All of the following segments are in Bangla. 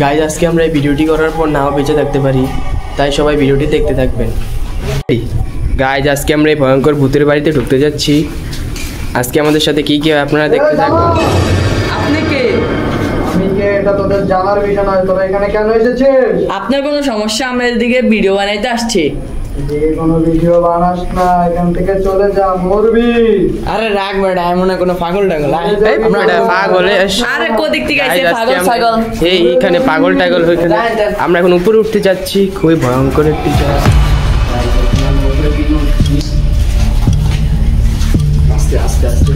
গাইজ আজকে আমরা এই ভিডিওটি করার পর নাও বেঁচে থাকতে পারি, তাই সবাই ভিডিওটি দেখতে থাকবেন। গাইজ আজকে আমরা এই ভয়ঙ্কর ভূতের বাড়িতে ঢুকতে যাচ্ছি। আজকে আমাদের সাথে কি কি আপনারা দেখতে থাকবেন। আপনি কে? আমি কে এটা তোদের জানার বিষয় নয়। তোরা এখানে কেন এসেছিস? আপনার কোনো সমস্যা? আমরা এদিকে ভিডিও বানাইতে আসছি। কোনো ভিডিও বানাস না, এখান থেকে চলে যা, মরবি। আরে রাখ বেটা, এমন কোনো পাগল টাগল। পাগল আরে কোদিক থেকে আইছে পাগল ছাগল? এই এখানে পাগল টাগল হইখানে। আমরা এখন উপরে উঠতে যাচ্ছি, খুবই ভয়ঙ্কর একটি জায়গা। আস্তে আস্তে আস্তে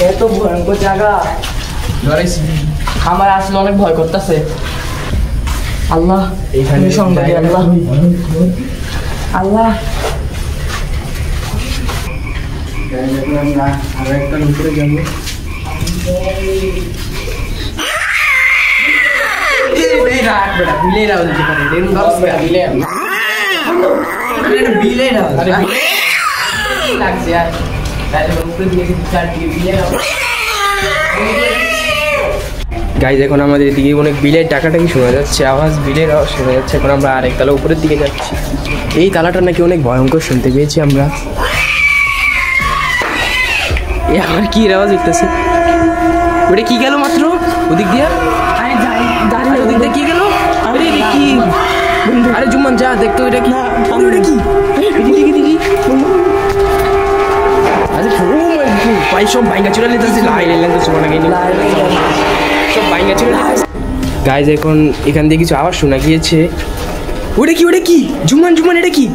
এত ভয়ঙ্কর জায়গা, আমার আসলে অনেক ভয় করতেছে। আল্লাহ এখানে সংবাদী, আল্লাহ আল্লাহ। আরেকটা উপরে যাবো। গাইজ এখন আমাদের এদিকে অনেক বিলের ডাকাটাকি শোনা যাচ্ছে, আওয়াজ বিলের আওয়াজ শোনা যাচ্ছে। এখন আমরা আরেক তালা উপরের দিকে যাচ্ছি। এই তালাটা নাকি অনেক ভয়ঙ্কর শুনতে পেয়েছি আমরা। এ আমার কি আওয়াজ উঠতেছে? ওটা কি গেল মাত্র ওদিক দিয়া? ওদিক দিয়ে কি গেল? আরে কি? আরে জুম্মান যা দেখতো এটা কি? ওটা কি? দেখি আরে ভাই সব বাইঙ্গা চলে নিতেছে। সব বাইঙ্গা চলে গাইজ এখন এখান দিয়ে কিছু আওয়াজ শোনা গিয়েছে। ওটা কি? ওটা কি? জুম্মান জুম্মান এটা কি?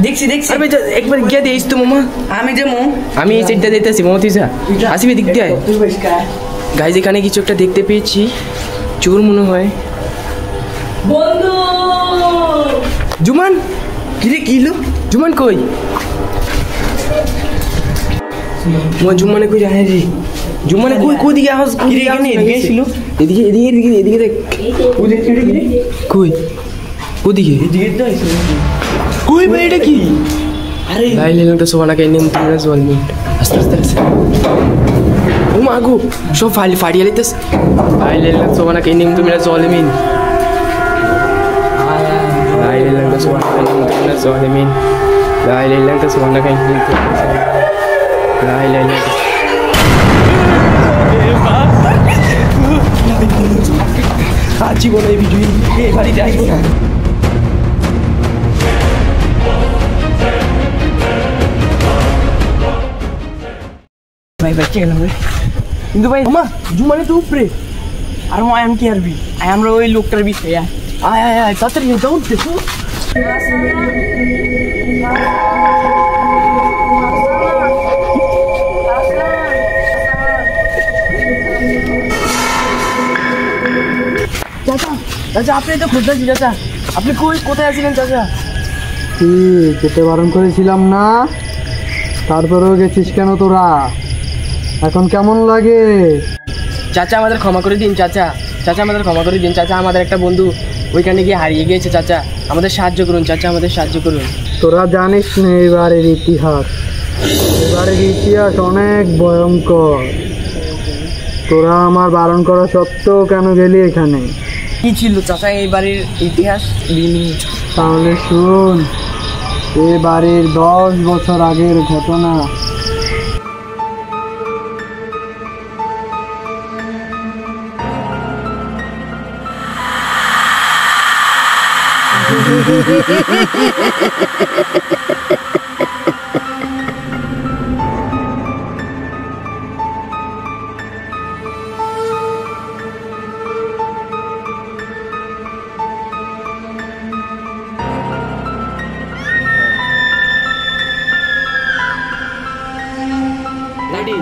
দেখছি দেখছি। আরে ভাই একবার গিয়ে দিস তো মামা। আমি যে আমি এই সাইডটা দেখতেছি। মমতিজা আসিবি দিক দিয়ে। গাইজ এখানে কিছু একটা দেখতে পেয়েছি, চোর মনে হয়। বন্ধু জুমান কিরে কি হলো? জুমান কই? জুমানে কই যায় রে? জুমানে কই? কোই দিকে আওয়াজ? কিরে এখানে এদিকে ছিল। এদিকে এদিকে এদিকে এদিকে দেখ। কই ওদিকে? এদিকে তো আইছে। কই ভাই এটা কি? আরে লাইলে তো সোনা কে নিম তোমরা জলমি। আস্তে আস্তে আস্তে ও মাগো সব ফাড়িয়ে লিতেছ। লাইলে সোনা কে নিম তোমরা জলমিন। লাইলে সোনা কে নিম তোমরা জলমিন। লাইলে সোনা কে নিম তোমরা লাইলে জীবনে এই ভিডিও এই বাড়িতে আসবো না। ভাই বাচ্চা গেলাম রে। কিন্তু ভাই মা জুমানে তো উপরে। আর আমি কি আরবি? আমরা ওই লোকটার বিষয়ে আয় আয় আয় তাড়াতাড়ি যাও দেখো। চাচা চাচা আপনি তো খুঁজতেছি। চাচা আপনি কোথায় আছিলেন চাচা? কি যেতে বারণ করেছিলাম না? তারপরেও গেছিস কেন তোরা? এখন কেমন লাগে? চাচা আমাদের ক্ষমা করে দিন চাচা। চাচা আমাদের ক্ষমা করে দিন চাচা। আমাদের একটা বন্ধু ওইখানে গিয়ে হারিয়ে গিয়েছে চাচা। আমাদের সাহায্য করুন চাচা, আমাদের সাহায্য করুন। তোরা জানিস না এবারের ইতিহাস? এবারের ইতিহাস অনেক ভয়ঙ্কর। তোরা আমার বারণ করা সত্ত্বেও কেন গেলি এখানে? কি ছিল চাচা এই বাড়ির ইতিহাস? তাহলে শুন, এ বাড়ির 10 বছর আগের ঘটনা। রেডি